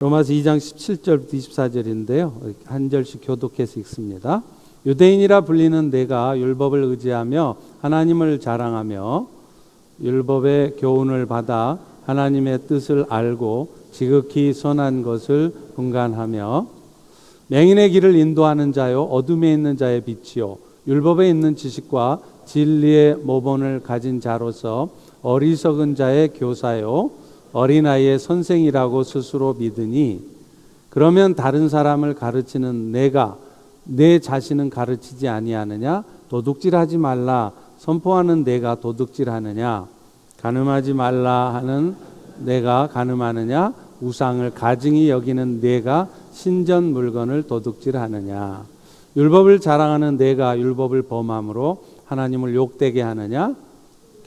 로마서 2장 17절부터 24절인데요. 한 절씩 교독해서 읽습니다. 유대인이라 불리는 내가 율법을 의지하며 하나님을 자랑하며 율법의 교훈을 받아 하나님의 뜻을 알고 지극히 선한 것을 분간하며 맹인의 길을 인도하는 자요 어둠에 있는 자의 빛이요 율법에 있는 지식과 진리의 모본을 가진 자로서 어리석은 자의 교사요 어린아이의 선생이라고 스스로 믿으니 그러면 다른 사람을 가르치는 내가 내 자신은 가르치지 아니하느냐? 도둑질하지 말라 선포하는 내가 도둑질하느냐? 간음하지 말라 하는 내가 간음하느냐? 우상을 가증히 여기는 내가 신전 물건을 도둑질하느냐? 율법을 자랑하는 내가 율법을 범함으로 하나님을 욕되게 하느냐?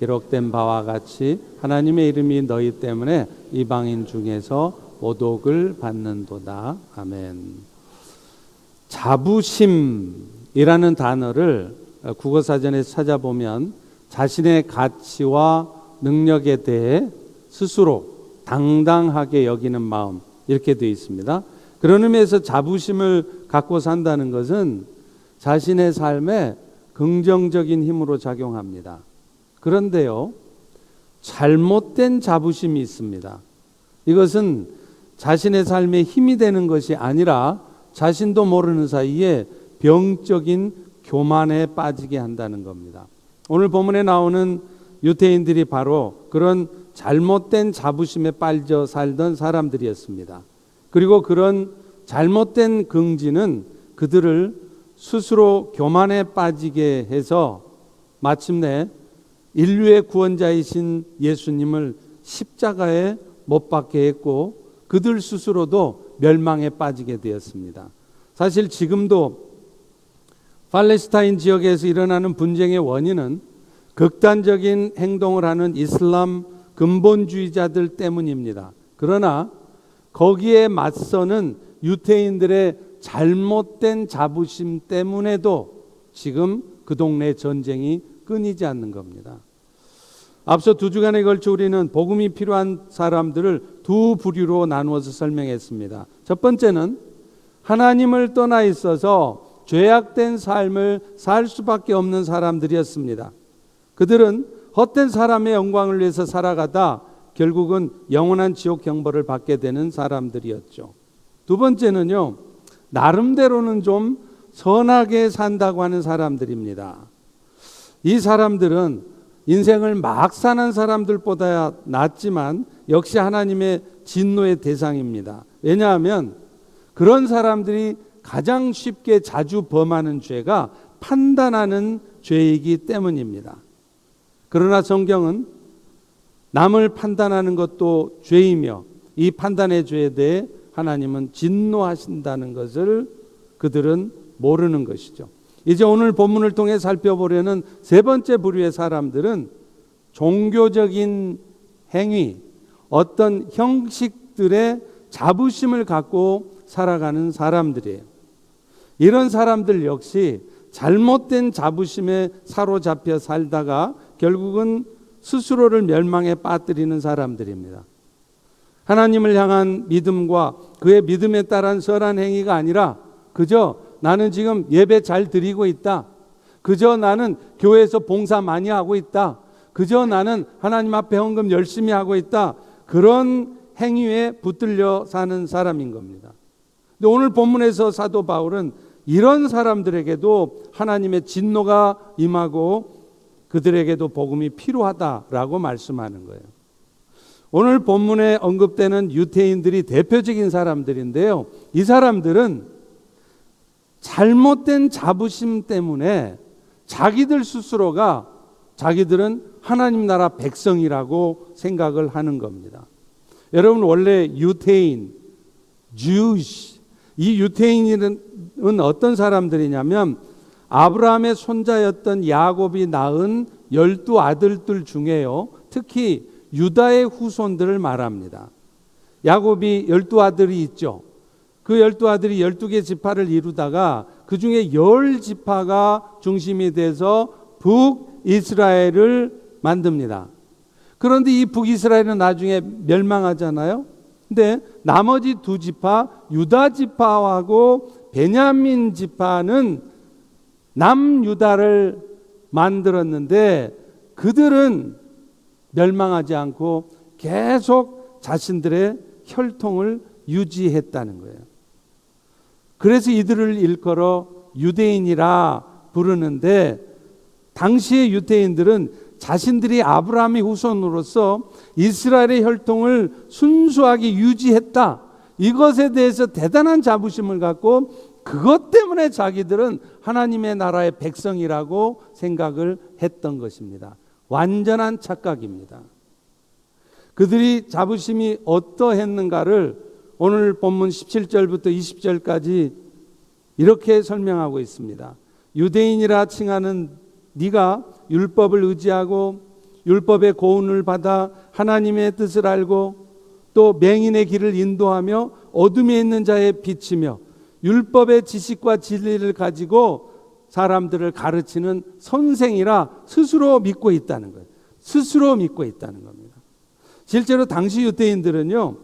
기록된 바와 같이 하나님의 이름이 너희 때문에 이방인 중에서 모독을 받는도다. 아멘. 자부심이라는 단어를 국어사전에 찾아보면 자신의 가치와 능력에 대해 스스로 당당하게 여기는 마음 이렇게 되어 있습니다. 그런 의미에서 자부심을 갖고 산다는 것은 자신의 삶에 긍정적인 힘으로 작용합니다. 그런데요, 잘못된 자부심이 있습니다. 이것은 자신의 삶에 힘이 되는 것이 아니라 자신도 모르는 사이에 병적인 교만에 빠지게 한다는 겁니다. 오늘 본문에 나오는 유대인들이 바로 그런 잘못된 자부심에 빠져 살던 사람들이었습니다. 그리고 그런 잘못된 긍지는 그들을 스스로 교만에 빠지게 해서 마침내 인류의 구원자이신 예수님을 십자가에 못 박게 했고 그들 스스로도 멸망에 빠지게 되었습니다. 사실 지금도 팔레스타인 지역에서 일어나는 분쟁의 원인은 극단적인 행동을 하는 이슬람 근본주의자들 때문입니다. 그러나 거기에 맞서는 유대인들의 잘못된 자부심 때문에도 지금 그 동네 전쟁이 끊이지 않는 겁니다. 앞서 2주간에 걸쳐 우리는 복음이 필요한 사람들을 두 부류로 나누어서 설명했습니다. 첫 번째는 하나님을 떠나 있어서 죄악된 삶을 살 수밖에 없는 사람들이었습니다. 그들은 헛된 사람의 영광을 위해서 살아가다 결국은 영원한 지옥 경보를 받게 되는 사람들이었죠. 두 번째는요, 나름대로는 좀 선하게 산다고 하는 사람들입니다. 이 사람들은 인생을 막 사는 사람들보다 낫지만 역시 하나님의 진노의 대상입니다. 왜냐하면 그런 사람들이 가장 쉽게 자주 범하는 죄가 판단하는 죄이기 때문입니다. 그러나 성경은 남을 판단하는 것도 죄이며 이 판단의 죄에 대해 하나님은 진노하신다는 것을 그들은 모르는 것이죠. 이제 오늘 본문을 통해 살펴보려는 세 번째 부류의 사람들은 종교적인 행위, 어떤 형식들의 자부심을 갖고 살아가는 사람들이에요. 이런 사람들 역시 잘못된 자부심에 사로잡혀 살다가 결국은 스스로를 멸망에 빠뜨리는 사람들입니다. 하나님을 향한 믿음과 그의 믿음에 따른 선한 행위가 아니라 그저 나는 지금 예배 잘 드리고 있다. 그저 나는 교회에서 봉사 많이 하고 있다. 그저 나는 하나님 앞에 헌금 열심히 하고 있다. 그런 행위에 붙들려 사는 사람인 겁니다. 근데 오늘 본문에서 사도 바울은 이런 사람들에게도 하나님의 진노가 임하고 그들에게도 복음이 필요하다라고 말씀하는 거예요. 오늘 본문에 언급되는 유대인들이 대표적인 사람들인데요. 이 사람들은 잘못된 자부심 때문에 자기들 스스로가 자기들은 하나님 나라 백성이라고 생각을 하는 겁니다. 여러분 원래 유대인, Jewish, 이 유대인은 어떤 사람들이냐면 아브라함의 손자였던 야곱이 낳은 12아들들 중에요. 특히 유다의 후손들을 말합니다. 야곱이 12아들이 있죠. 그 12아들이 12개 지파를 이루다가 그 중에 10지파가 중심이 돼서 북이스라엘을 만듭니다. 그런데 이 북이스라엘은 나중에 멸망하잖아요. 근데 나머지 두 지파, 유다 지파하고 베냐민 지파는 남유다를 만들었는데 그들은 멸망하지 않고 계속 자신들의 혈통을 유지했다는 거예요. 그래서 이들을 일컬어 유대인이라 부르는데, 당시의 유대인들은 자신들이 아브라함의 후손으로서 이스라엘의 혈통을 순수하게 유지했다, 이것에 대해서 대단한 자부심을 갖고 그것 때문에 자기들은 하나님의 나라의 백성이라고 생각을 했던 것입니다. 완전한 착각입니다. 그들이 자부심이 어떠했는가를 오늘 본문 17절부터 20절까지 이렇게 설명하고 있습니다. 유대인이라 칭하는 네가 율법을 의지하고 율법의 고운을 받아 하나님의 뜻을 알고 또 맹인의 길을 인도하며 어둠에 있는 자에 비치며 율법의 지식과 진리를 가지고 사람들을 가르치는 선생이라 스스로 믿고 있다는 거예요. 스스로 믿고 있다는 겁니다. 실제로 당시 유대인들은요,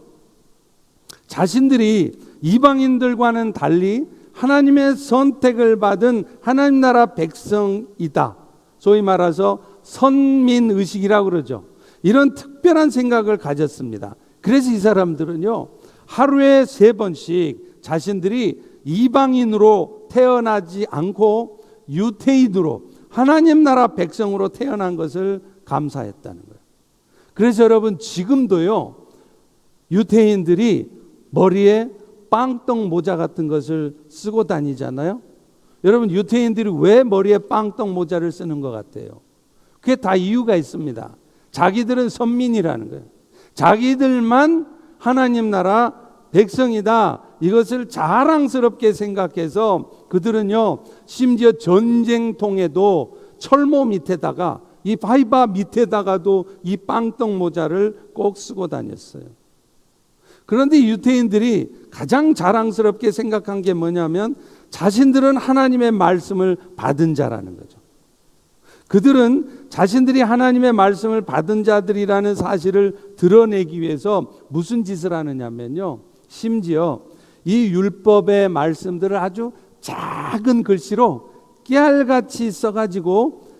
자신들이 이방인들과는 달리 하나님의 선택을 받은 하나님 나라 백성이다, 소위 말해서 선민의식이라고 그러죠. 이런 특별한 생각을 가졌습니다. 그래서 이 사람들은요, 하루에 3번씩 자신들이 이방인으로 태어나지 않고 유대인으로 하나님 나라 백성으로 태어난 것을 감사했다는 거예요. 그래서 여러분, 지금도요, 유대인들이 머리에 빵떡 모자 같은 것을 쓰고 다니잖아요. 여러분, 유대인들이 왜 머리에 빵떡 모자를 쓰는 것 같아요? 그게 다 이유가 있습니다. 자기들은 선민이라는 거예요. 자기들만 하나님 나라 백성이다, 이것을 자랑스럽게 생각해서 그들은요, 심지어 전쟁통에도 철모 밑에다가, 이 바이바 밑에다가도 이 빵떡 모자를 꼭 쓰고 다녔어요. 그런데 유대인들이 가장 자랑스럽게 생각한 게 뭐냐면 자신들은 하나님의 말씀을 받은 자라는 거죠. 그들은 자신들이 하나님의 말씀을 받은 자들이라는 사실을 드러내기 위해서 무슨 짓을 하느냐면요, 심지어 이 율법의 말씀들을 아주 작은 글씨로 깨알같이 써가지고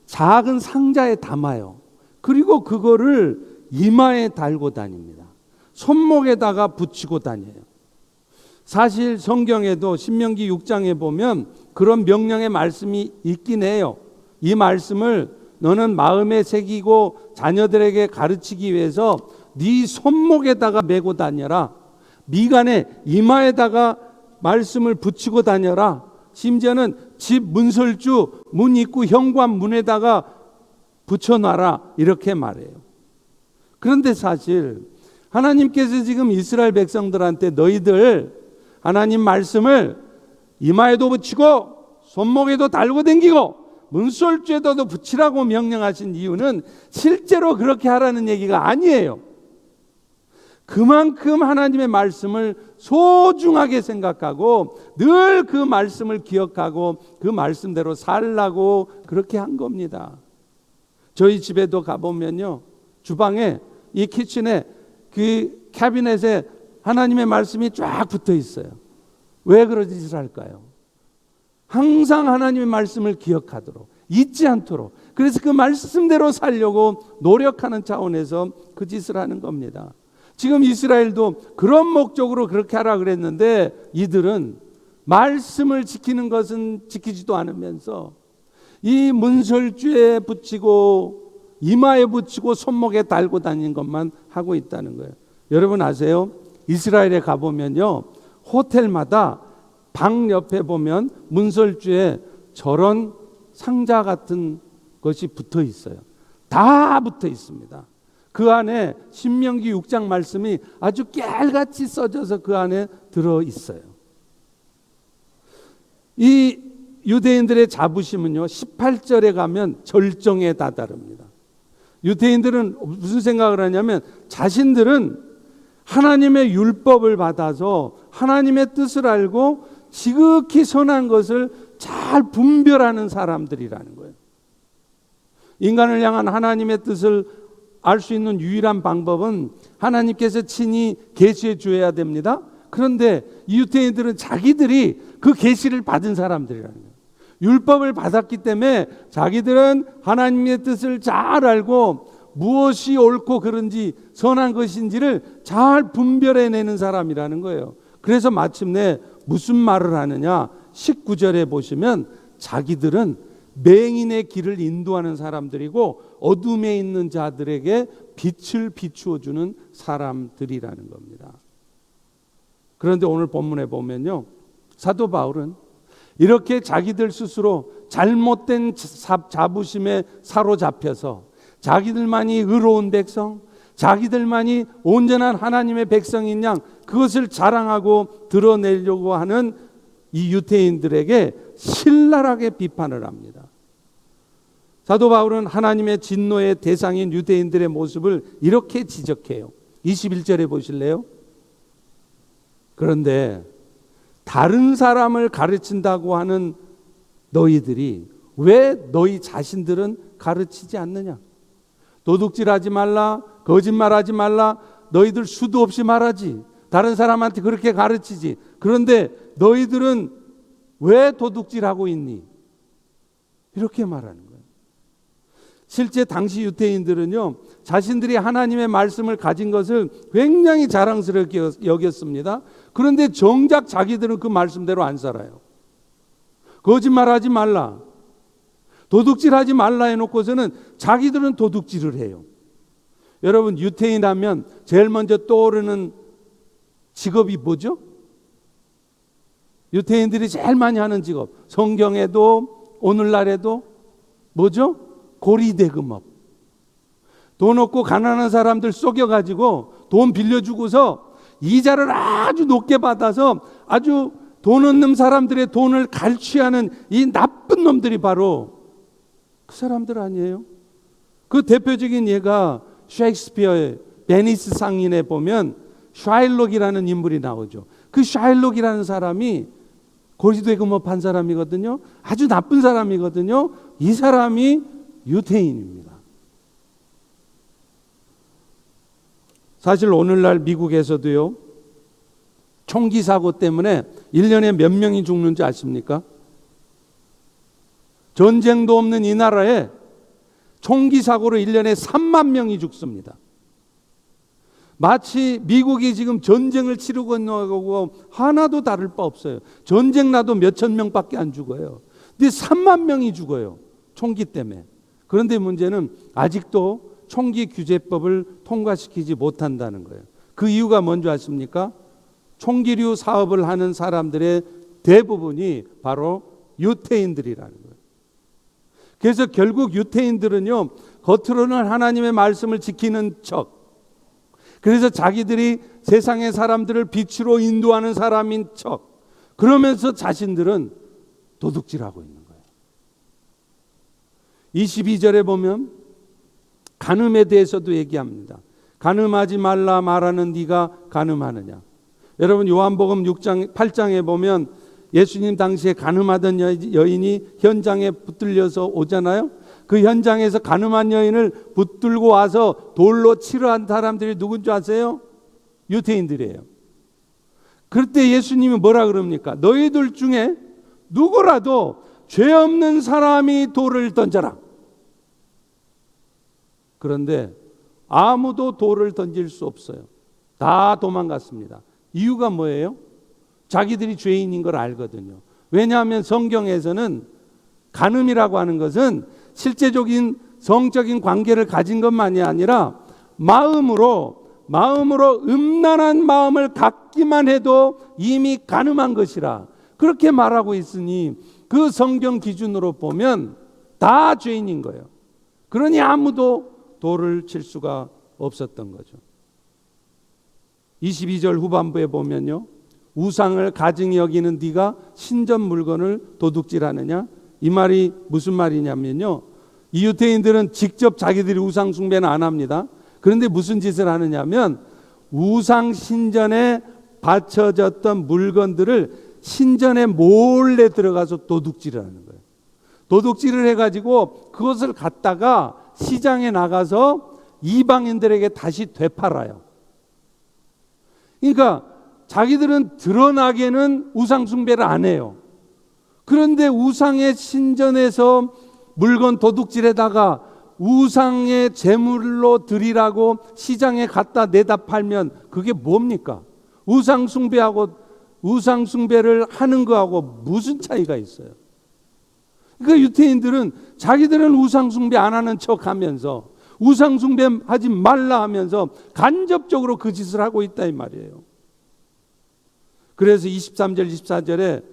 작은 상자에 담아요. 그리고 그거를 이마에 달고 다닙니다. 손목에다가 붙이고 다녀요. 사실 성경에도 신명기 6장에 보면 그런 명령의 말씀이 있긴 해요. 이 말씀을 너는 마음에 새기고 자녀들에게 가르치기 위해서 네 손목에다가 메고 다녀라. 미간에 이마에다가 말씀을 붙이고 다녀라. 심지어는 집 문설주 문 입구 현관 문에다가 붙여놔라, 이렇게 말해요. 그런데 사실 하나님께서 지금 이스라엘 백성들한테 너희들 하나님 말씀을 이마에도 붙이고 손목에도 달고 다니고 문설주에도 붙이라고 명령하신 이유는 실제로 그렇게 하라는 얘기가 아니에요. 그만큼 하나님의 말씀을 소중하게 생각하고 늘 그 말씀을 기억하고 그 말씀대로 살라고 그렇게 한 겁니다. 저희 집에도 가보면요, 주방에 이 키친에 그 캐비넷에 하나님의 말씀이 쫙 붙어 있어요. 왜 그런 짓을 할까요? 항상 하나님의 말씀을 기억하도록, 잊지 않도록, 그래서 그 말씀대로 살려고 노력하는 차원에서 그 짓을 하는 겁니다. 지금 이스라엘도 그런 목적으로 그렇게 하라 그랬는데 이들은 말씀을 지키는 것은 지키지도 않으면서 이 문설주에 붙이고 이마에 붙이고 손목에 달고 다니는 것만 하고 있다는 거예요. 여러분 아세요? 이스라엘에 가보면요, 호텔마다 방 옆에 보면 문설주에 저런 상자 같은 것이 붙어 있어요. 다 붙어 있습니다. 그 안에 신명기 6장 말씀이 아주 깨알같이 써져서 그 안에 들어 있어요. 이 유대인들의 자부심은요, 18절에 가면 절정에 다다릅니다. 유대인들은 무슨 생각을 하냐면 자신들은 하나님의 율법을 받아서 하나님의 뜻을 알고 지극히 선한 것을 잘 분별하는 사람들이라는 거예요. 인간을 향한 하나님의 뜻을 알 수 있는 유일한 방법은 하나님께서 친히 계시해 주어야 됩니다. 그런데 이 유대인들은 자기들이 그 계시를 받은 사람들이라는 거예요. 율법을 받았기 때문에 자기들은 하나님의 뜻을 잘 알고 무엇이 옳고 그른지 선한 것인지를 잘 분별해내는 사람이라는 거예요. 그래서 마침내 무슨 말을 하느냐, 19절에 보시면 자기들은 맹인의 길을 인도하는 사람들이고 어둠에 있는 자들에게 빛을 비추어 주는 사람들이라는 겁니다. 그런데 오늘 본문에 보면요, 사도 바울은 이렇게 자기들 스스로 잘못된 자부심에 사로잡혀서 자기들만이 의로운 백성, 자기들만이 온전한 하나님의 백성인 양 그것을 자랑하고 드러내려고 하는 이 유대인들에게 신랄하게 비판을 합니다. 사도 바울은 하나님의 진노의 대상인 유대인들의 모습을 이렇게 지적해요. 21절에 보실래요? 그런데 다른 사람을 가르친다고 하는 너희들이 왜 너희 자신들은 가르치지 않느냐? 도둑질하지 말라, 거짓말하지 말라, 너희들 수도 없이 말하지. 다른 사람한테 그렇게 가르치지. 그런데 너희들은 왜 도둑질하고 있니? 이렇게 말하는 거예요. 실제 당시 유대인들은요, 자신들이 하나님의 말씀을 가진 것을 굉장히 자랑스럽게 여겼습니다. 그런데 정작 자기들은 그 말씀대로 안 살아요. 거짓말하지 말라, 도둑질하지 말라 해놓고서는 자기들은 도둑질을 해요. 여러분, 유대인 하면 제일 먼저 떠오르는 직업이 뭐죠? 유대인들이 제일 많이 하는 직업, 성경에도 오늘날에도 뭐죠? 고리대금업. 돈 없고 가난한 사람들 속여가지고 돈 빌려주고서 이자를 아주 높게 받아서 아주 돈 없는 사람들의 돈을 갈취하는 이 나쁜 놈들이 바로 그 사람들 아니에요? 그 대표적인 예가 셰익스피어의 베니스 상인에 보면 샤일록이라는 인물이 나오죠. 그 샤일록이라는 사람이 고리대금업 한 사람이거든요. 아주 나쁜 사람이거든요. 이 사람이 유대인입니다. 사실 오늘날 미국에서도요, 총기 사고 때문에 1년에 몇 명이 죽는지 아십니까? 전쟁도 없는 이 나라에 총기 사고로 1년에 3만 명이 죽습니다. 마치 미국이 지금 전쟁을 치르고 있는 거고 하나도 다를 바 없어요. 전쟁 나도 몇천 명밖에 안 죽어요. 근데 3만 명이 죽어요, 총기 때문에. 그런데 문제는 아직도 총기 규제법을 통과시키지 못한다는 거예요. 그 이유가 뭔지 아십니까? 총기류 사업을 하는 사람들의 대부분이 바로 유대인들이라는 거예요. 그래서 결국 유대인들은요, 겉으로는 하나님의 말씀을 지키는 척, 그래서 자기들이 세상의 사람들을 빛으로 인도하는 사람인 척, 그러면서 자신들은 도둑질하고 있는 거예요. 22절에 보면 간음에 대해서도 얘기합니다. 간음하지 말라 말하는 네가 간음하느냐. 여러분, 요한복음 8장에 보면 예수님 당시에 간음하던 여인이 현장에 붙들려서 오잖아요. 그 현장에서 간음한 여인을 붙들고 와서 돌로 치러 한 사람들이 누군지 아세요? 유대인들이에요. 그때 예수님이 뭐라 그럽니까? 너희들 중에 누구라도 죄 없는 사람이 돌을 던져라. 그런데 아무도 돌을 던질 수 없어요. 다 도망갔습니다. 이유가 뭐예요? 자기들이 죄인인 걸 알거든요. 왜냐하면 성경에서는 간음이라고 하는 것은 실제적인 성적인 관계를 가진 것만이 아니라 마음으로 음란한 마음을 갖기만 해도 이미 간음한 것이라 그렇게 말하고 있으니 그 성경 기준으로 보면 다 죄인인 거예요. 그러니 아무도 돌을 칠 수가 없었던 거죠. 22절 후반부에 보면요, 우상을 가증히 여기는 네가 신전 물건을 도둑질하느냐? 이 말이 무슨 말이냐면요, 이 유대인들은 직접 자기들이 우상 숭배는 안 합니다. 그런데 무슨 짓을 하느냐면 우상 신전에 바쳐졌던 물건들을 신전에 몰래 들어가서 도둑질을 하는 거예요. 도둑질을 해가지고 그것을 갖다가 시장에 나가서 이방인들에게 다시 되팔아요. 그러니까 자기들은 드러나게는 우상 숭배를 안 해요. 그런데 우상의 신전에서 물건 도둑질에다가 우상의 제물로 드리라고 시장에 갖다 내다 팔면 그게 뭡니까? 우상 숭배하고 우상 숭배를 하는 거하고 무슨 차이가 있어요? 그러니까 유대인들은 자기들은 우상 숭배 안 하는 척하면서 우상 숭배하지 말라 하면서 간접적으로 그 짓을 하고 있다 이 말이에요. 그래서 23절 24절에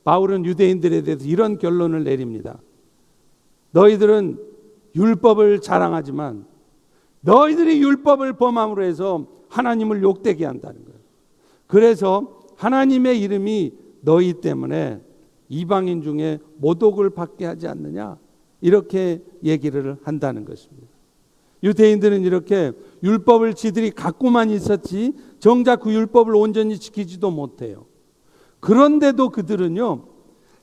바울은 유대인들에 대해서 이런 결론을 내립니다. 너희들은 율법을 자랑하지만 너희들이 율법을 범함으로 해서 하나님을 욕되게 한다는 거예요. 그래서 하나님의 이름이 너희 때문에 이방인 중에 모독을 받게 하지 않느냐, 이렇게 얘기를 한다는 것입니다. 유대인들은 이렇게 율법을 지들이 갖고만 있었지 정작 그 율법을 온전히 지키지도 못해요. 그런데도 그들은요,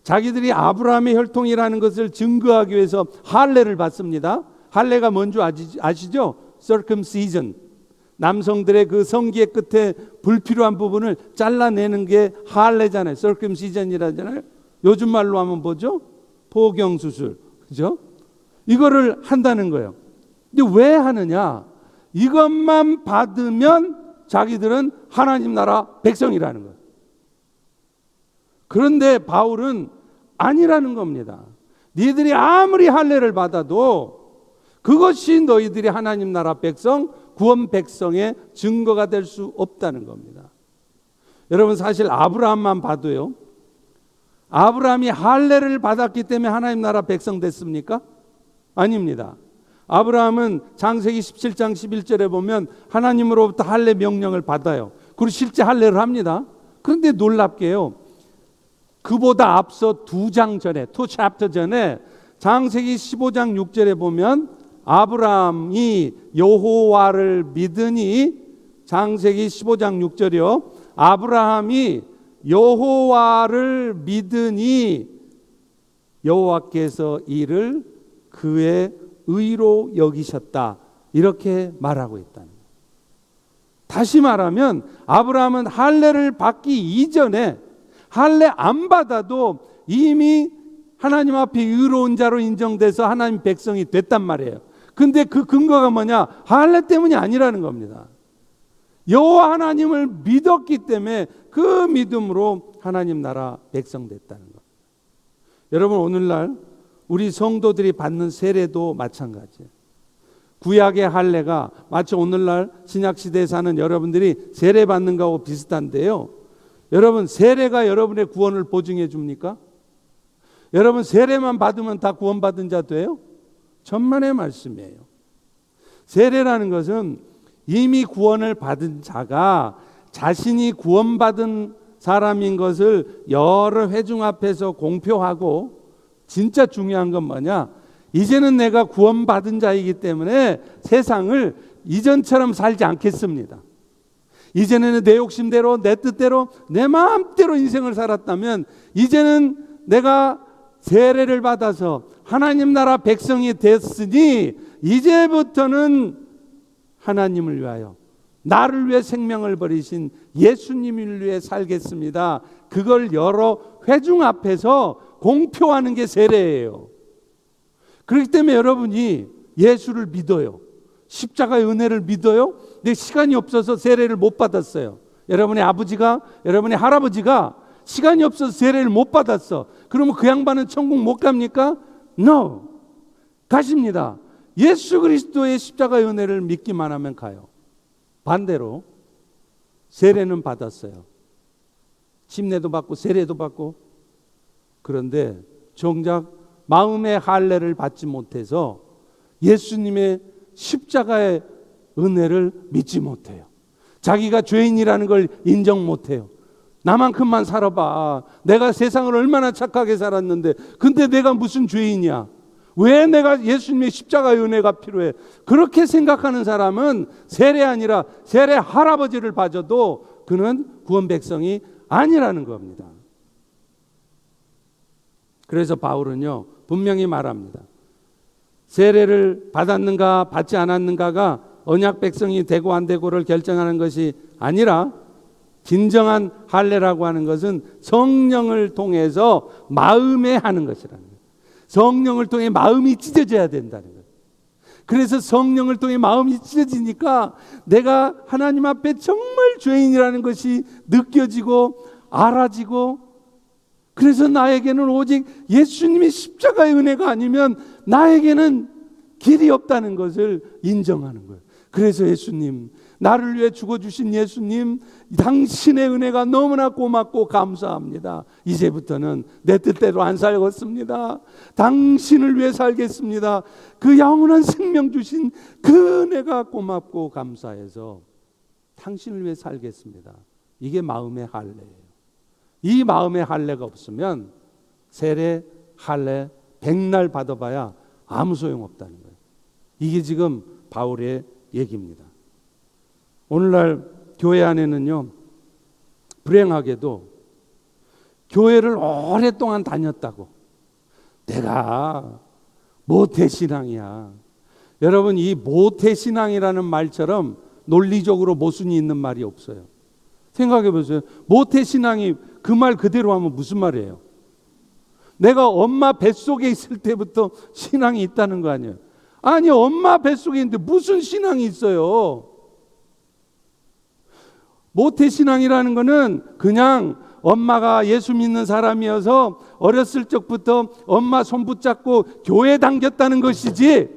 자기들이 아브라함의 혈통이라는 것을 증거하기 위해서 할례를 받습니다. 할례가 뭔지 아시죠? circumcision. 남성들의 그 성기의 끝에 불필요한 부분을 잘라내는 게 할례잖아요. circumcision이라잖아요. 요즘 말로 하면 뭐죠? 포경수술. 그죠? 이거를 한다는 거예요. 근데 왜 하느냐? 이것만 받으면 자기들은 하나님 나라 백성이라는 거예요. 그런데 바울은 아니라는 겁니다. 니들이 아무리 할례를 받아도 그것이 너희들이 하나님 나라 백성, 구원 백성의 증거가 될 수 없다는 겁니다. 여러분, 사실 아브라함만 봐도요, 아브라함이 할례를 받았기 때문에 하나님 나라 백성 됐습니까? 아닙니다. 아브라함은 창세기 17장 11절에 보면 하나님으로부터 할례 명령을 받아요. 그리고 실제 할례를 합니다. 그런데 놀랍게요, 그보다 앞서 2장 전에, 2 chapter 전에 창세기 15장 6절에 보면 아브라함이 여호와를 믿으니, 창세기 15장 6절이요, 아브라함이 여호와를 믿으니 여호와께서 이를 그의 의로 여기셨다, 이렇게 말하고 있다는 거예요. 다시 말하면 아브라함은 할례를 받기 이전에, 할례 안 받아도 이미 하나님 앞에 의로운 자로 인정돼서 하나님 백성이 됐단 말이에요. 근데 그 근거가 뭐냐? 할례 때문이 아니라는 겁니다. 여호와 하나님을 믿었기 때문에 그 믿음으로 하나님 나라 백성 됐다는 겁니다. 여러분, 오늘날 우리 성도들이 받는 세례도 마찬가지예요. 구약의 할례가 마치 오늘날 신약시대에 사는 여러분들이 세례 받는 거하고 비슷한데요, 여러분, 세례가 여러분의 구원을 보증해 줍니까? 여러분, 세례만 받으면 다 구원받은 자 돼요? 천만의 말씀이에요. 세례라는 것은 이미 구원을 받은 자가 자신이 구원받은 사람인 것을 여러 회중 앞에서 공표하고, 진짜 중요한 건 뭐냐? 이제는 내가 구원받은 자이기 때문에 세상을 이전처럼 살지 않겠습니다. 이제는 내 욕심대로, 내 뜻대로, 내 마음대로 인생을 살았다면 이제는 내가 세례를 받아서 하나님 나라 백성이 됐으니 이제부터는 하나님을 위하여, 나를 위해 생명을 버리신 예수님을 위해 살겠습니다. 그걸 여러 회중 앞에서 공표하는 게 세례예요. 그렇기 때문에 여러분이 예수를 믿어요. 십자가의 은혜를 믿어요. 근데 시간이 없어서 세례를 못 받았어요. 여러분의 아버지가, 여러분의 할아버지가 시간이 없어서 세례를 못 받았어. 그러면 그 양반은 천국 못 갑니까? No. 가십니다. 예수 그리스도의 십자가의 은혜를 믿기만 하면 가요. 반대로 세례는 받았어요. 침례도 받고 세례도 받고, 그런데 정작 마음의 할례를 받지 못해서 예수님의 십자가의 은혜를 믿지 못해요. 자기가 죄인이라는 걸 인정 못해요. 나만큼만 살아봐. 내가 세상을 얼마나 착하게 살았는데, 근데 내가 무슨 죄인이야? 왜 내가 예수님의 십자가의 은혜가 필요해? 그렇게 생각하는 사람은 세례 아니라 세례 할아버지를 봐줘도 그는 구원 백성이 아니라는 겁니다. 그래서 바울은요, 분명히 말합니다. 세례를 받았는가 받지 않았는가가 언약 백성이 되고 안 되고를 결정하는 것이 아니라 진정한 할례라고 하는 것은 성령을 통해서 마음에 하는 것이라는 거예요. 성령을 통해 마음이 찢어져야 된다는 거예요. 그래서 성령을 통해 마음이 찢어지니까 내가 하나님 앞에 정말 죄인이라는 것이 느껴지고 알아지고, 그래서 나에게는 오직 예수님의 십자가의 은혜가 아니면 나에게는 길이 없다는 것을 인정하는 거예요. 그래서 예수님, 나를 위해 죽어주신 예수님, 당신의 은혜가 너무나 고맙고 감사합니다. 이제부터는 내 뜻대로 안 살겠습니다. 당신을 위해 살겠습니다. 그 영원한 생명 주신 그 은혜가 고맙고 감사해서 당신을 위해 살겠습니다. 이게 마음의 할례예요. 이 마음의 할례가 없으면 세례, 할례, 백날 받아봐야 아무 소용없다는 거예요. 이게 지금 바울의 얘기입니다. 오늘날 교회 안에는요, 불행하게도 교회를 오랫동안 다녔다고 내가 모태신앙이야. 여러분, 이 모태신앙이라는 말처럼 논리적으로 모순이 있는 말이 없어요. 생각해 보세요. 모태신앙이 그 말 그대로 하면 무슨 말이에요? 내가 엄마 뱃속에 있을 때부터 신앙이 있다는 거 아니에요? 아니, 엄마 뱃속에 있는데 무슨 신앙이 있어요? 모태신앙이라는 거는 그냥 엄마가 예수 믿는 사람이어서 어렸을 적부터 엄마 손 붙잡고 교회 당겼다는 것이지,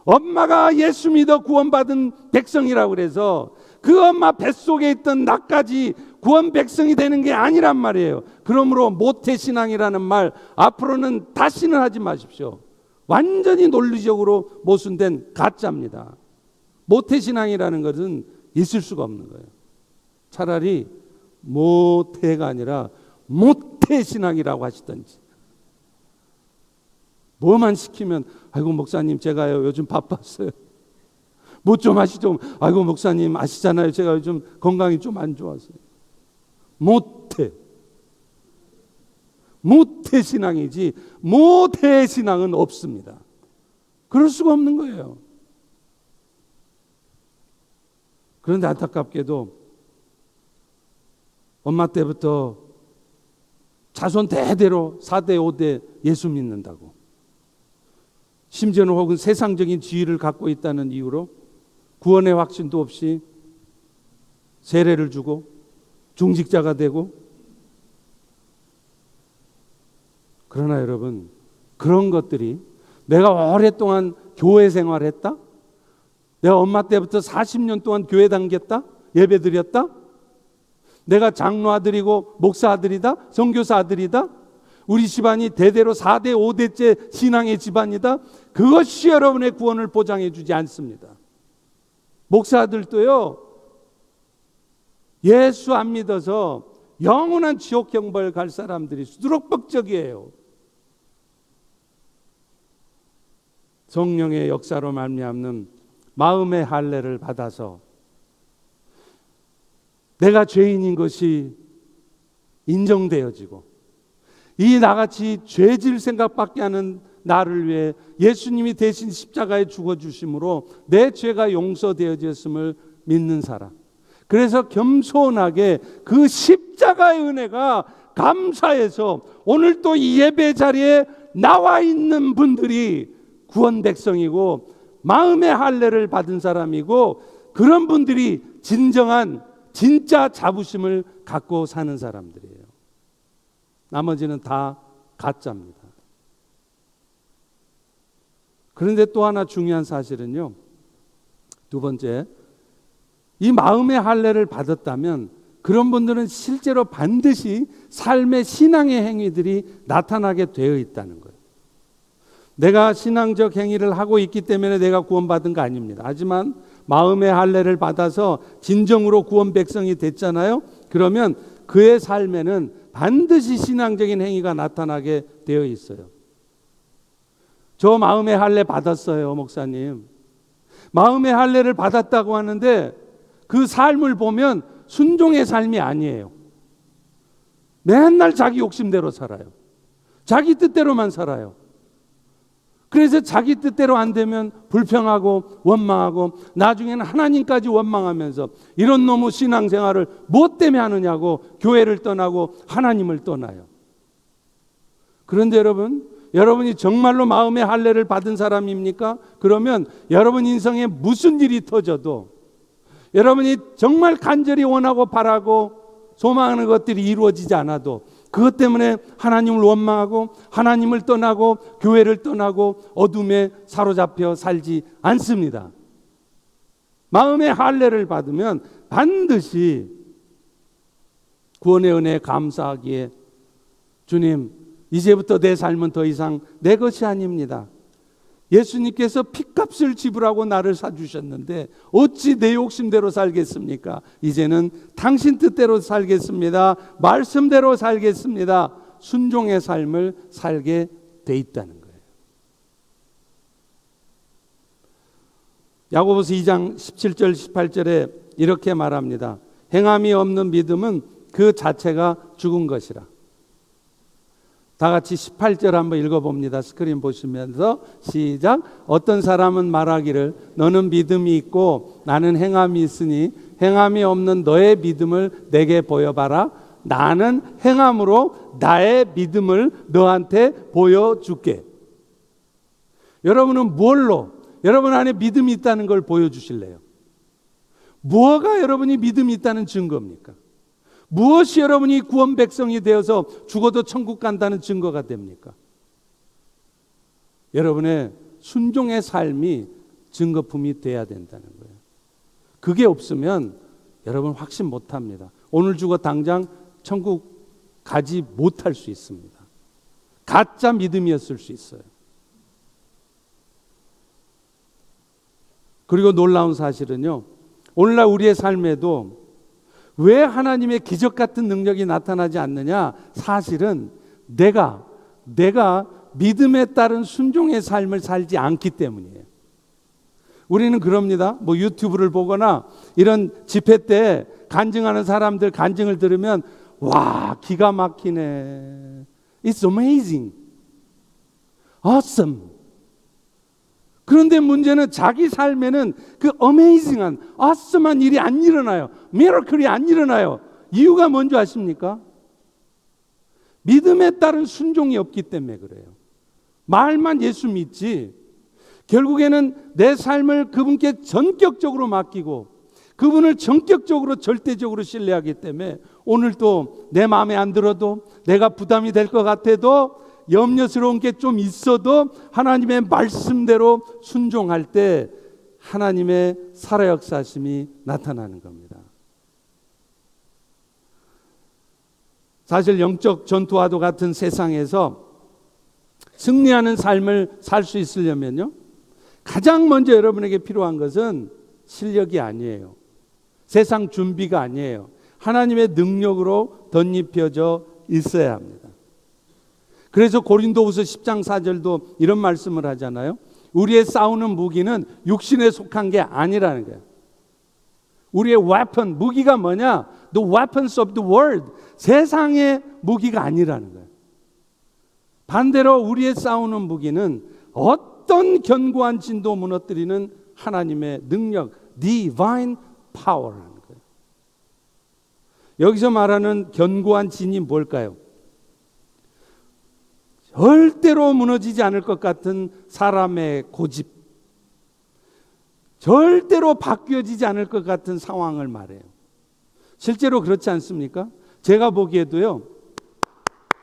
엄마가 예수 믿어 구원받은 백성이라고 그래서 그 엄마 뱃속에 있던 나까지 구원 백성이 되는 게 아니란 말이에요. 그러므로 모태신앙이라는 말 앞으로는 다시는 하지 마십시오. 완전히 논리적으로 모순된 가짜입니다. 모태신앙이라는 것은 있을 수가 없는 거예요. 차라리 모태가 아니라 모태신앙이라고 하시던지. 뭐만 시키면 아이고 목사님 제가요 요즘 바빴어요. 뭐 좀 하시죠. 아이고 목사님 아시잖아요. 제가 요즘 건강이 좀 안 좋아서요. 모태신앙이지 모태신앙은 없습니다. 그럴 수가 없는 거예요. 그런데 안타깝게도 엄마 때부터 자손 대대로 4대 5대 예수 믿는다고, 심지어는 혹은 세상적인 지위를 갖고 있다는 이유로 구원의 확신도 없이 세례를 주고 중직자가 되고. 그러나 여러분, 그런 것들이 내가 오랫동안 교회 생활했다? 내가 엄마 때부터 40년 동안 교회 다녔다? 예배 드렸다? 내가 장로 아들이고 목사 아들이다? 선교사 아들이다? 우리 집안이 대대로 4대 5대째 신앙의 집안이다? 그것이 여러분의 구원을 보장해 주지 않습니다. 목사들도요, 예수 안 믿어서 영원한 지옥 경벌 갈 사람들이 수두룩벅적이에요. 성령의 역사로 말미암는 마음의 할례를 받아서 내가 죄인인 것이 인정되어지고, 이 나같이 죄질 생각밖에 하는 나를 위해 예수님이 대신 십자가에 죽어주심으로 내 죄가 용서되어졌음을 믿는 사람, 그래서 겸손하게 그 십자가의 은혜가 감사해서 오늘 또 이 예배 자리에 나와 있는 분들이 구원 백성이고 마음의 할례를 받은 사람이고, 그런 분들이 진짜 자부심을 갖고 사는 사람들이에요. 나머지는 다 가짜입니다. 그런데 또 하나 중요한 사실은요, 두 번째, 이 마음의 할례를 받았다면 그런 분들은 실제로 반드시 삶의 신앙의 행위들이 나타나게 되어 있다는 거예요. 내가 신앙적 행위를 하고 있기 때문에 내가 구원받은 거 아닙니다. 하지만 마음의 할례를 받아서 진정으로 구원 백성이 됐잖아요. 그러면 그의 삶에는 반드시 신앙적인 행위가 나타나게 되어 있어요. 저 마음의 할례 받았어요, 목사님. 마음의 할례를 받았다고 하는데 그 삶을 보면 순종의 삶이 아니에요. 맨날 자기 욕심대로 살아요. 자기 뜻대로만 살아요. 그래서 자기 뜻대로 안 되면 불평하고 원망하고 나중에는 하나님까지 원망하면서 이런 놈의 신앙생활을 뭐 때문에 하느냐고 교회를 떠나고 하나님을 떠나요. 그런데 여러분이 정말로 마음의 할례를 받은 사람입니까? 그러면 여러분 인생에 무슨 일이 터져도 여러분이 정말 간절히 원하고 바라고 소망하는 것들이 이루어지지 않아도 그것 때문에 하나님을 원망하고 하나님을 떠나고 교회를 떠나고 어둠에 사로잡혀 살지 않습니다. 마음의 할례를 받으면 반드시 구원의 은혜에 감사하기에 주님, 이제부터 내 삶은 더 이상 내 것이 아닙니다. 예수님께서 핏값을 지불하고 나를 사주셨는데 어찌 내 욕심대로 살겠습니까? 이제는 당신 뜻대로 살겠습니다. 말씀대로 살겠습니다. 순종의 삶을 살게 돼 있다는 거예요. 야고보서 2장 17절 18절에 이렇게 말합니다. 행함이 없는 믿음은 그 자체가 죽은 것이라. 다 같이 18절 한번 읽어봅니다. 스크린 보시면서 시작. 어떤 사람은 말하기를 너는 믿음이 있고 나는 행함이 있으니 행함이 없는 너의 믿음을 내게 보여봐라. 나는 행함으로 나의 믿음을 너한테 보여줄게. 여러분은 뭘로 여러분 안에 믿음이 있다는 걸 보여주실래요? 뭐가 여러분이 믿음이 있다는 증거입니까? 무엇이 여러분이 구원 백성이 되어서 죽어도 천국 간다는 증거가 됩니까? 여러분의 순종의 삶이 증거품이 돼야 된다는 거예요. 그게 없으면 여러분 확신 못합니다. 오늘 죽어 당장 천국 가지 못할 수 있습니다. 가짜 믿음이었을 수 있어요. 그리고 놀라운 사실은요, 오늘날 우리의 삶에도 왜 하나님의 기적 같은 능력이 나타나지 않느냐? 사실은 내가 믿음에 따른 순종의 삶을 살지 않기 때문이에요. 우리는 그럽니다. 뭐 유튜브를 보거나 이런 집회 때 간증하는 사람들 간증을 들으면 와, 기가 막히네. It's amazing. Awesome. 그런데 문제는 자기 삶에는 그 어메이징한, 아스만 일이 안 일어나요. 미러클이 안 일어나요. 이유가 뭔지 아십니까? 믿음에 따른 순종이 없기 때문에 그래요. 말만 예수 믿지 결국에는 내 삶을 그분께 전격적으로 맡기고 그분을 전격적으로 절대적으로 신뢰하기 때문에 오늘도 내 마음에 안 들어도 내가 부담이 될 것 같아도 염려스러운 게 좀 있어도 하나님의 말씀대로 순종할 때 하나님의 살아역사심이 나타나는 겁니다. 사실 영적 전투와도 같은 세상에서 승리하는 삶을 살 수 있으려면요, 가장 먼저 여러분에게 필요한 것은 실력이 아니에요. 세상 준비가 아니에요. 하나님의 능력으로 덧입혀져 있어야 합니다. 그래서 고린도후서 10장 4절도 이런 말씀을 하잖아요. 우리의 싸우는 무기는 육신에 속한 게 아니라는 거예요. 우리의 weapon, 무기가 뭐냐? The weapons of the world. 세상의 무기가 아니라는 거예요. 반대로 우리의 싸우는 무기는 어떤 견고한 진도 무너뜨리는 하나님의 능력, divine power라는 거예요. 여기서 말하는 견고한 진이 뭘까요? 절대로 무너지지 않을 것 같은 사람의 고집, 절대로 바뀌어지지 않을 것 같은 상황을 말해요. 실제로 그렇지 않습니까? 제가 보기에도요,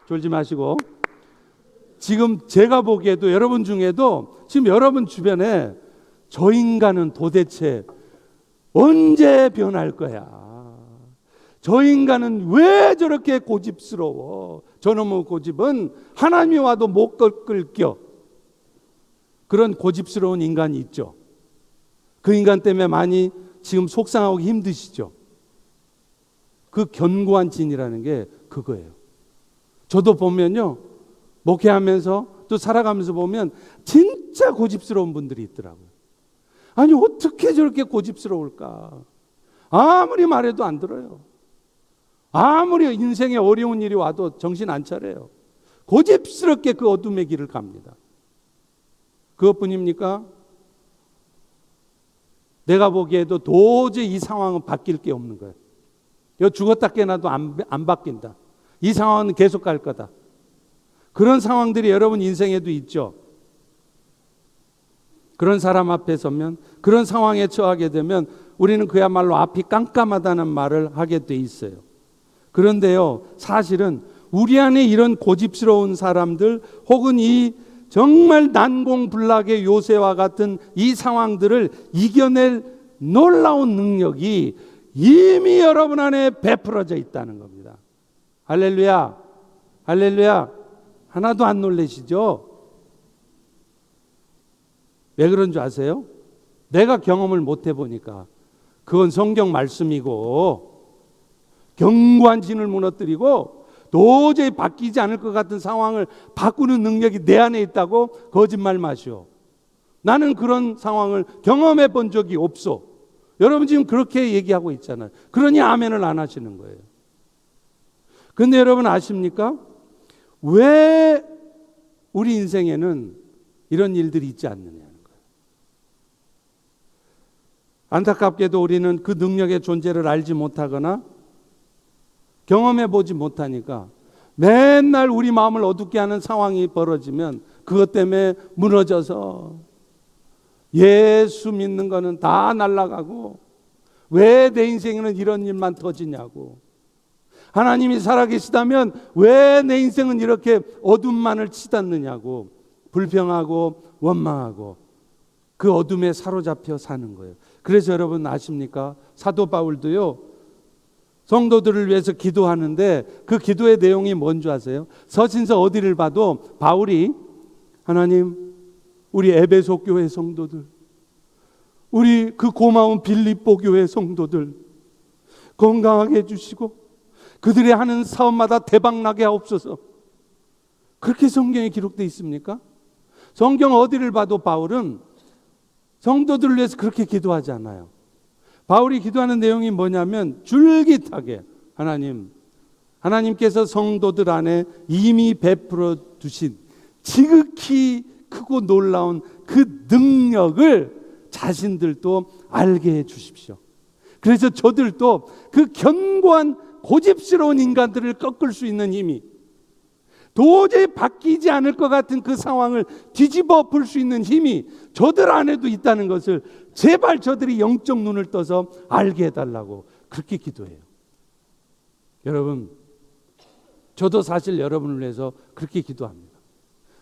졸지 마시고, 지금 제가 보기에도 여러분 중에도 지금 여러분 주변에 저 인간은 도대체 언제 변할 거야? 저 인간은 왜 저렇게 고집스러워? 저놈의 고집은 하나님이 와도 못 꺾을겨. 그런 고집스러운 인간이 있죠. 그 인간 때문에 많이 지금 속상하고 힘드시죠. 그 견고한 진이라는 게 그거예요. 저도 보면요, 목회하면서 또 살아가면서 보면 진짜 고집스러운 분들이 있더라고요. 아니 어떻게 저렇게 고집스러울까? 아무리 말해도 안 들어요. 아무리 인생에 어려운 일이 와도 정신 안 차려요. 고집스럽게 그 어둠의 길을 갑니다. 그것뿐입니까? 내가 보기에도 도저히 이 상황은 바뀔 게 없는 거예요. 이거 죽었다 깨나도 안 바뀐다. 이 상황은 계속 갈 거다. 그런 상황들이 여러분 인생에도 있죠. 그런 사람 앞에 서면, 그런 상황에 처하게 되면 우리는 그야말로 앞이 깜깜하다는 말을 하게 돼 있어요. 그런데요, 사실은 우리 안에 이런 고집스러운 사람들 혹은 이 정말 난공불락의 요새와 같은 이 상황들을 이겨낼 놀라운 능력이 이미 여러분 안에 베풀어져 있다는 겁니다. 할렐루야, 할렐루야. 하나도 안 놀라시죠? 왜 그런 줄 아세요? 내가 경험을 못 해보니까. 그건 성경 말씀이고 견고한 진을 무너뜨리고 도저히 바뀌지 않을 것 같은 상황을 바꾸는 능력이 내 안에 있다고 거짓말 마시오. 나는 그런 상황을 경험해 본 적이 없어. 여러분 지금 그렇게 얘기하고 있잖아요. 그러니 아멘을 안 하시는 거예요. 근데 여러분 아십니까? 왜 우리 인생에는 이런 일들이 있지 않느냐는 거예요. 안타깝게도 우리는 그 능력의 존재를 알지 못하거나 경험해 보지 못하니까 맨날 우리 마음을 어둡게 하는 상황이 벌어지면 그것 때문에 무너져서 예수 믿는 거는 다 날아가고 왜 내 인생에는 이런 일만 터지냐고, 하나님이 살아계시다면 왜 내 인생은 이렇게 어둠만을 치닫느냐고 불평하고 원망하고 그 어둠에 사로잡혀 사는 거예요. 그래서 여러분 아십니까? 사도 바울도요, 성도들을 위해서 기도하는데 그 기도의 내용이 뭔지 아세요? 서신서 어디를 봐도 바울이 하나님, 우리 에베소 교회 성도들, 우리 그 고마운 빌립보 교회 성도들 건강하게 해주시고 그들이 하는 사업마다 대박나게 하옵소서. 그렇게 성경에 기록되어 있습니까? 성경 어디를 봐도 바울은 성도들을 위해서 그렇게 기도하지 않아요. 바울이 기도하는 내용이 뭐냐면 줄깃하게 하나님께서 성도들 안에 이미 베풀어 두신 지극히 크고 놀라운 그 능력을 자신들도 알게 해 주십시오. 그래서 저들도 그 견고한 고집스러운 인간들을 꺾을 수 있는 힘이, 도저히 바뀌지 않을 것 같은 그 상황을 뒤집어 풀 수 있는 힘이 저들 안에도 있다는 것을 제발 저들이 영적 눈을 떠서 알게 해달라고 그렇게 기도해요. 여러분, 저도 사실 여러분을 위해서 그렇게 기도합니다.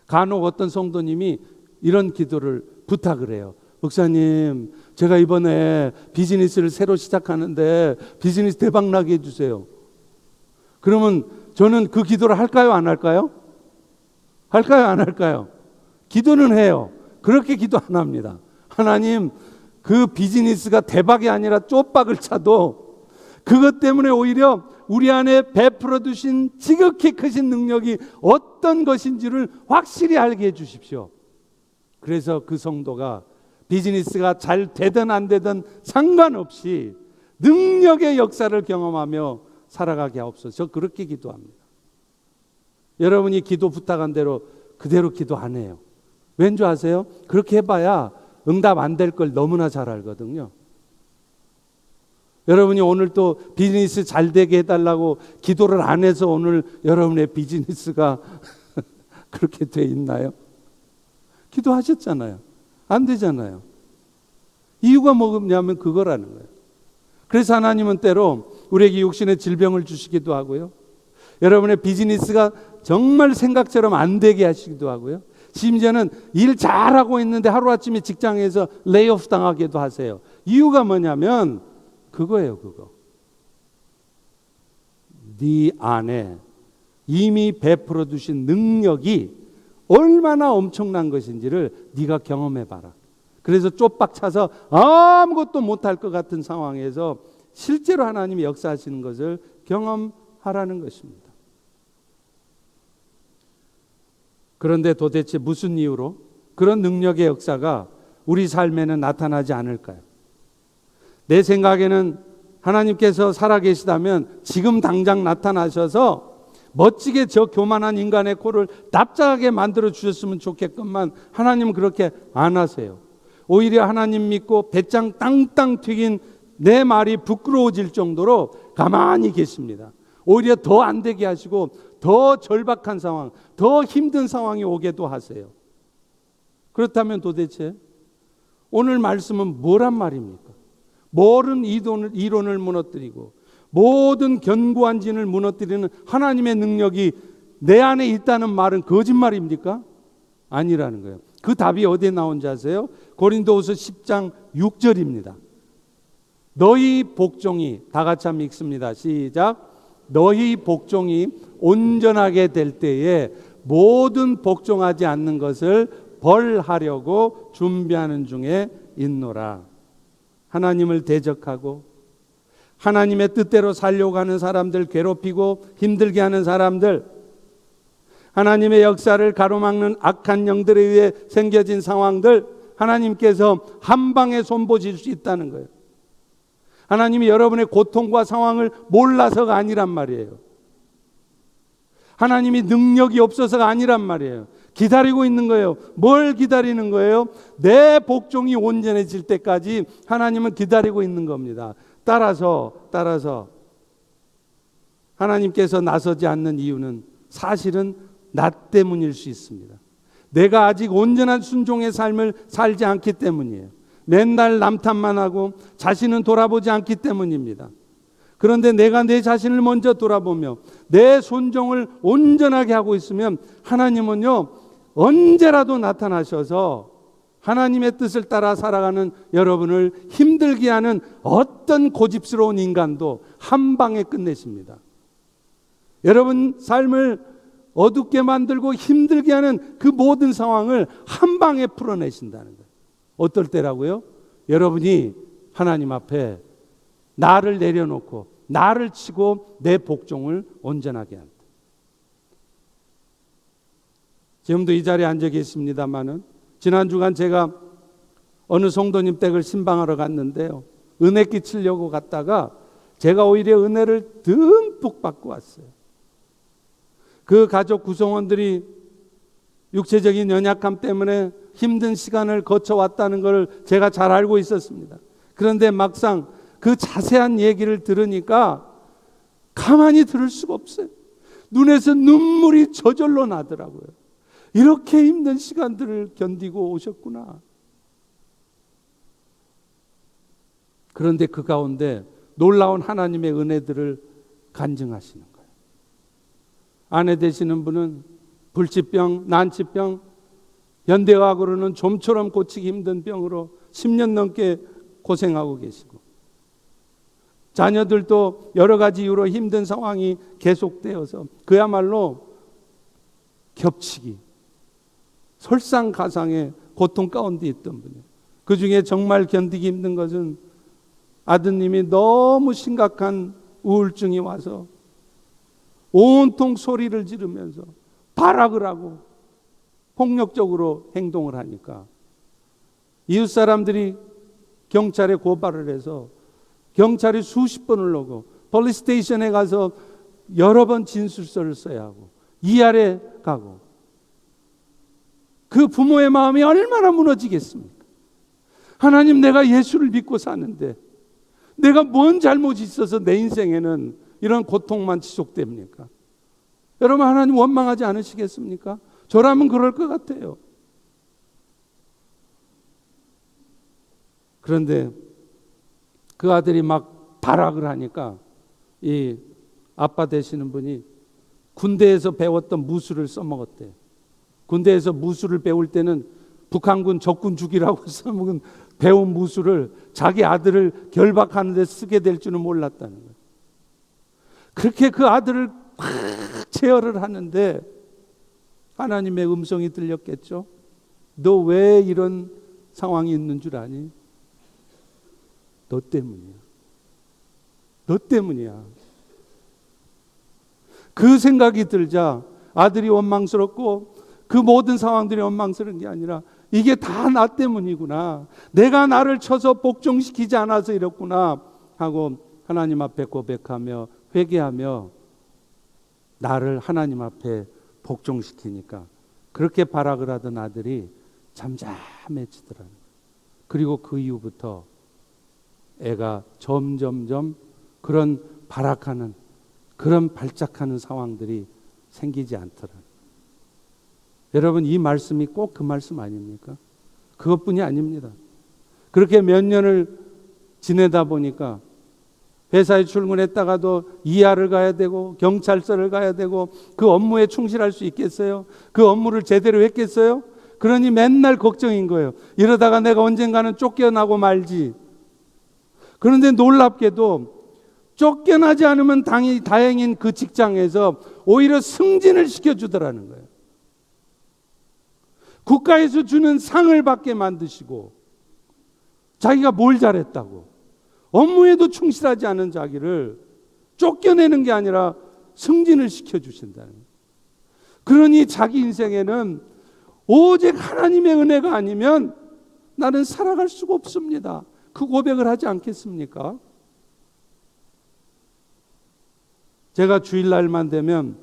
간혹 어떤 성도님이 이런 기도를 부탁을 해요. 목사님, 제가 이번에 비즈니스를 새로 시작하는데 비즈니스 대박나게 해주세요. 그러면 저는 그 기도를 할까요? 안 할까요? 할까요? 안 할까요? 기도는 해요. 그렇게 기도 안 합니다. 하나님, 그 비즈니스가 대박이 아니라 쪽박을 차도 그것 때문에 오히려 우리 안에 베풀어 두신 지극히 크신 능력이 어떤 것인지를 확실히 알게 해 주십시오. 그래서 그 성도가 비즈니스가 잘 되든 안 되든 상관없이 능력의 역사를 경험하며 살아가게 하옵소서. 저 그렇게 기도합니다. 여러분이 기도 부탁한 대로 그대로 기도 안 해요. 왠지 아세요? 그렇게 해봐야 응답 안 될 걸 너무나 잘 알거든요. 여러분이 오늘 또 비즈니스 잘 되게 해달라고 기도를 안 해서 오늘 여러분의 비즈니스가 그렇게 돼 있나요? 기도하셨잖아요. 안 되잖아요. 이유가 뭐냐면 그거라는 거예요. 그래서 하나님은 때로 우리에게 육신의 질병을 주시기도 하고요, 여러분의 비즈니스가 정말 생각처럼 안 되게 하시기도 하고요, 심지어는 일 잘하고 있는데 하루아침에 직장에서 레이오프 당하기도 하세요. 이유가 뭐냐면 그거예요. 그거. 네 안에 이미 베풀어 두신 능력이 얼마나 엄청난 것인지를 네가 경험해봐라. 그래서 쪽박 차서 아무것도 못할 것 같은 상황에서 실제로 하나님이 역사하시는 것을 경험하라는 것입니다. 그런데 도대체 무슨 이유로 그런 능력의 역사가 우리 삶에는 나타나지 않을까요? 내 생각에는 하나님께서 살아계시다면 지금 당장 나타나셔서 멋지게 저 교만한 인간의 코를 납작하게 만들어 주셨으면 좋겠건만 하나님은 그렇게 안 하세요. 오히려 하나님 믿고 배짱 땅땅 튀긴 내 말이 부끄러워질 정도로 가만히 계십니다. 오히려 더 안 되게 하시고 더 절박한 상황, 더 힘든 상황이 오게도 하세요. 그렇다면 도대체 오늘 말씀은 뭐란 말입니까? 모든 이론을 무너뜨리고 모든 견고한 진을 무너뜨리는 하나님의 능력이 내 안에 있다는 말은 거짓말입니까? 아니라는 거예요. 그 답이 어디에 나온지 아세요? 고린도후서 10장 6절입니다. 너희 복종이, 다 같이 한번 읽습니다. 시작. 너희 복종이 온전하게 될 때에 모든 복종하지 않는 것을 벌하려고 준비하는 중에 있노라. 하나님을 대적하고 하나님의 뜻대로 살려고 하는 사람들, 괴롭히고 힘들게 하는 사람들, 하나님의 역사를 가로막는 악한 영들에 의해 생겨진 상황들, 하나님께서 한 방에 손보실 수 있다는 거예요. 하나님이 여러분의 고통과 상황을 몰라서가 아니란 말이에요. 하나님이 능력이 없어서가 아니란 말이에요. 기다리고 있는 거예요. 뭘 기다리는 거예요? 내 복종이 온전해질 때까지 하나님은 기다리고 있는 겁니다. 따라서 하나님께서 나서지 않는 이유는 사실은 나 때문일 수 있습니다. 내가 아직 온전한 순종의 삶을 살지 않기 때문이에요. 맨날 남탓만 하고 자신은 돌아보지 않기 때문입니다. 그런데 내가 내 자신을 먼저 돌아보며 내 순종을 온전하게 하고 있으면 하나님은요, 언제라도 나타나셔서 하나님의 뜻을 따라 살아가는 여러분을 힘들게 하는 어떤 고집스러운 인간도 한 방에 끝내십니다. 여러분 삶을 어둡게 만들고 힘들게 하는 그 모든 상황을 한 방에 풀어내신다는 거예요. 어떨 때라고요? 여러분이 하나님 앞에 나를 내려놓고 나를 치고 내 복종을 온전하게 한다. 지금도 이 자리에 앉아 계십니다마는 지난 주간 제가 어느 성도님 댁을 신방하러 갔는데요, 은혜 끼치려고 갔다가 제가 오히려 은혜를 듬뿍 받고 왔어요. 그 가족 구성원들이 육체적인 연약함 때문에 힘든 시간을 거쳐왔다는 걸 제가 잘 알고 있었습니다. 그런데 막상 그 자세한 얘기를 들으니까 가만히 들을 수가 없어요. 눈에서 눈물이 저절로 나더라고요. 이렇게 힘든 시간들을 견디고 오셨구나. 그런데 그 가운데 놀라운 하나님의 은혜들을 간증하시는 거예요. 아내 되시는 분은 불치병, 난치병, 현대의학으로는 좀처럼 고치기 힘든 병으로 10년 넘게 고생하고 계시고, 자녀들도 여러 가지 이유로 힘든 상황이 계속되어서 그야말로 겹치기, 설상가상의 고통 가운데 있던 분이에요. 그 중에 정말 견디기 힘든 것은 아드님이 너무 심각한 우울증이 와서 온통 소리를 지르면서 발악을 하고 폭력적으로 행동을 하니까 이웃 사람들이 경찰에 고발을 해서 경찰이 수십 번을 오고 폴리스 스테이션에 가서 여러 번 진술서를 써야 하고 이하래 가고, 그 부모의 마음이 얼마나 무너지겠습니까? 하나님, 내가 예수를 믿고 사는데 내가 뭔 잘못이 있어서 내 인생에는 이런 고통만 지속됩니까? 여러분, 하나님 원망하지 않으시겠습니까? 저라면 그럴 것 같아요. 그런데 그 아들이 막 발악을 하니까 이 아빠 되시는 분이 군대에서 배웠던 무술을 써먹었대요. 군대에서 무술을 배울 때는 북한군 적군 죽이라고 써먹은 배운 무술을 자기 아들을 결박하는 데 쓰게 될 줄은 몰랐다는 거예요. 그렇게 그 아들을 팍 제어를 하는데 하나님의 음성이 들렸겠죠. 너 왜 이런 상황이 있는 줄 아니? 너 때문이야. 너 때문이야. 그 생각이 들자 아들이 원망스럽고 그 모든 상황들이 원망스러운 게 아니라 이게 다 나 때문이구나. 내가 나를 쳐서 복종시키지 않아서 이렇구나 하고 하나님 앞에 고백하며 회개하며 나를 하나님 앞에 복종시키니까 그렇게 발악을 하던 아들이 잠잠해지더라는 거예요. 그리고 그 이후부터 애가 점점점 그런 발악하는, 그런 발작하는 상황들이 생기지 않더라는 거예요. 여러분, 이 말씀이 꼭 그 말씀 아닙니까? 그것뿐이 아닙니다. 그렇게 몇 년을 지내다 보니까 회사에 출근했다가도 이하를 가야 되고 경찰서를 가야 되고 그 업무에 충실할 수 있겠어요? 그 업무를 제대로 했겠어요? 그러니 맨날 걱정인 거예요. 이러다가 내가 언젠가는 쫓겨나고 말지. 그런데 놀랍게도 쫓겨나지 않으면 다행인 그 직장에서 오히려 승진을 시켜주더라는 거예요. 국가에서 주는 상을 받게 만드시고, 자기가 뭘 잘했다고, 업무에도 충실하지 않은 자기를 쫓겨내는 게 아니라 승진을 시켜주신다는 거예요. 그러니 자기 인생에는 오직 하나님의 은혜가 아니면 나는 살아갈 수가 없습니다. 그 고백을 하지 않겠습니까? 제가 주일날만 되면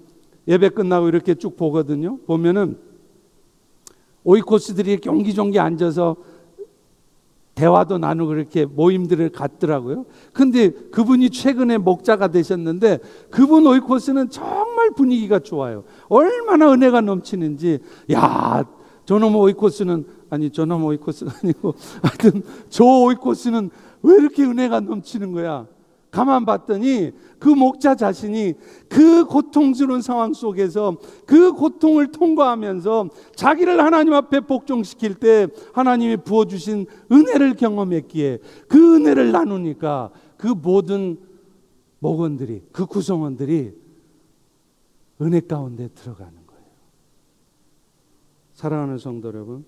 예배 끝나고 이렇게 쭉 보거든요. 보면은 오이코스들이 옹기종기 앉아서 대화도 나누고 이렇게 모임들을 갖더라고요. 근데 그분이 최근에 목자가 되셨는데 그분 오이코스는 정말 분위기가 좋아요. 얼마나 은혜가 넘치는지. 야, 저놈 오이코스는 아니고 하여튼 저 오이코스는 왜 이렇게 은혜가 넘치는 거야? 가만 봤더니 그 목자 자신이 그 고통스러운 상황 속에서 그 고통을 통과하면서 자기를 하나님 앞에 복종시킬 때 하나님이 부어주신 은혜를 경험했기에 그 은혜를 나누니까 그 모든 목원들이, 그 구성원들이 은혜 가운데 들어가는 거예요. 사랑하는 성도 여러분,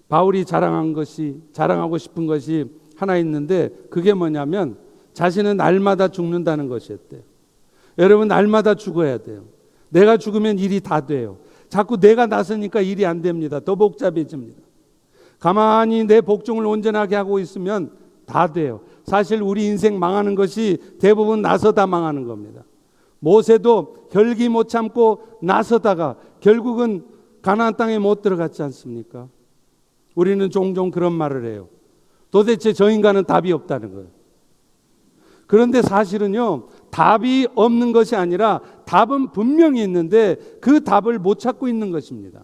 바울이 자랑하고 싶은 것이 하나 있는데 그게 뭐냐면 자신은 날마다 죽는다는 것이었대요. 여러분, 날마다 죽어야 돼요. 내가 죽으면 일이 다 돼요. 자꾸 내가 나서니까 일이 안 됩니다. 더 복잡해집니다. 가만히 내 복종을 온전하게 하고 있으면 다 돼요. 사실 우리 인생 망하는 것이 대부분 나서다 망하는 겁니다. 모세도 혈기 못 참고 나서다가 결국은 가나안 땅에 못 들어갔지 않습니까? 우리는 종종 그런 말을 해요. 도대체 저 인간은 답이 없다는 거예요. 그런데 사실은요, 답이 없는 것이 아니라 답은 분명히 있는데 그 답을 못 찾고 있는 것입니다.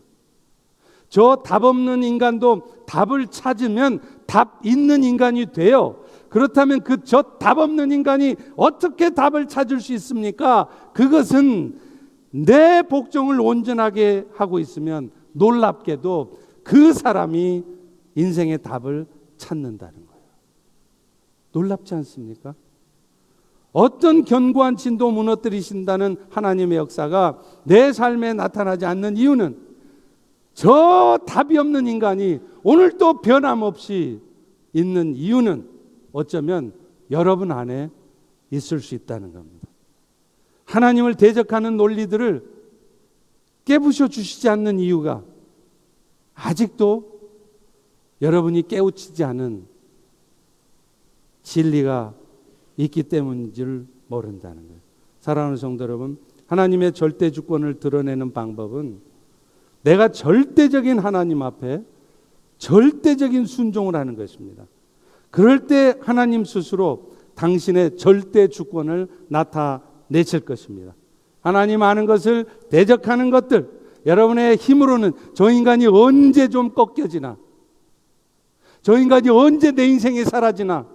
저 답 없는 인간도 답을 찾으면 답 있는 인간이 돼요. 그렇다면 저 답 없는 인간이 어떻게 답을 찾을 수 있습니까? 그것은 내 복종을 온전하게 하고 있으면 놀랍게도 그 사람이 인생의 답을 찾는다는 거예요. 놀랍지 않습니까? 어떤 견고한 진도 무너뜨리신다는 하나님의 역사가 내 삶에 나타나지 않는 이유는 저 답이 없는 인간이 오늘 또 변함없이 있는 이유는 어쩌면 여러분 안에 있을 수 있다는 겁니다. 하나님을 대적하는 논리들을 깨부셔 주시지 않는 이유가 아직도 여러분이 깨우치지 않은 진리가 있기 때문인 줄 모른다는 거예요. 사랑하는 성도 여러분, 하나님의 절대 주권을 드러내는 방법은 내가 절대적인 하나님 앞에 절대적인 순종을 하는 것입니다. 그럴 때 하나님 스스로 당신의 절대 주권을 나타내실 것입니다. 하나님 아는 것을 대적하는 것들, 여러분의 힘으로는 저 인간이 언제 좀 꺾여지나, 저 인간이 언제 내 인생에 사라지나,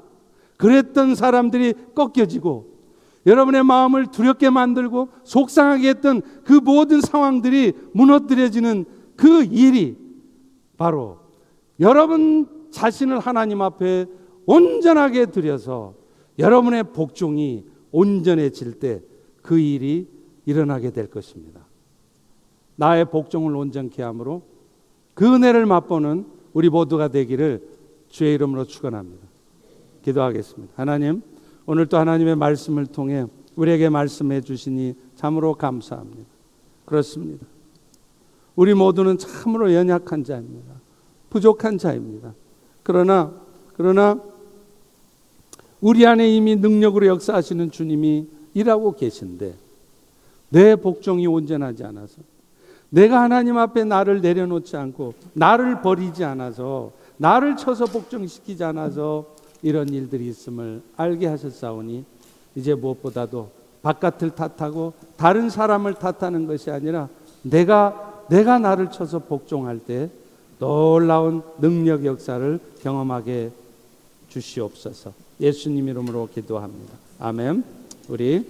그랬던 사람들이 꺾여지고 여러분의 마음을 두렵게 만들고 속상하게 했던 그 모든 상황들이 무너뜨려지는 그 일이 바로 여러분 자신을 하나님 앞에 온전하게 드려서 여러분의 복종이 온전해질 때 그 일이 일어나게 될 것입니다. 나의 복종을 온전케 함으로 그 은혜를 맛보는 우리 모두가 되기를 주의 이름으로 축원합니다. 기도하겠습니다. 하나님, 오늘 또 하나님의 말씀을 통해 우리에게 말씀해 주시니 참으로 감사합니다. 그렇습니다. 우리 모두는 참으로 연약한 자입니다. 부족한 자입니다. 그러나 우리 안에 이미 능력으로 역사하시는 주님이 일하고 계신데 내 복종이 온전하지 않아서, 내가 하나님 앞에 나를 내려놓지 않고 나를 버리지 않아서, 나를 쳐서 복종시키지 않아서 이런 일들이 있음을 알게 하셨사오니 이제 무엇보다도 바깥을 탓하고 다른 사람을 탓하는 것이 아니라 내가 나를 쳐서 복종할 때 놀라운 능력 역사를 경험하게 주시옵소서. 예수님 이름으로 기도합니다. 아멘. 우리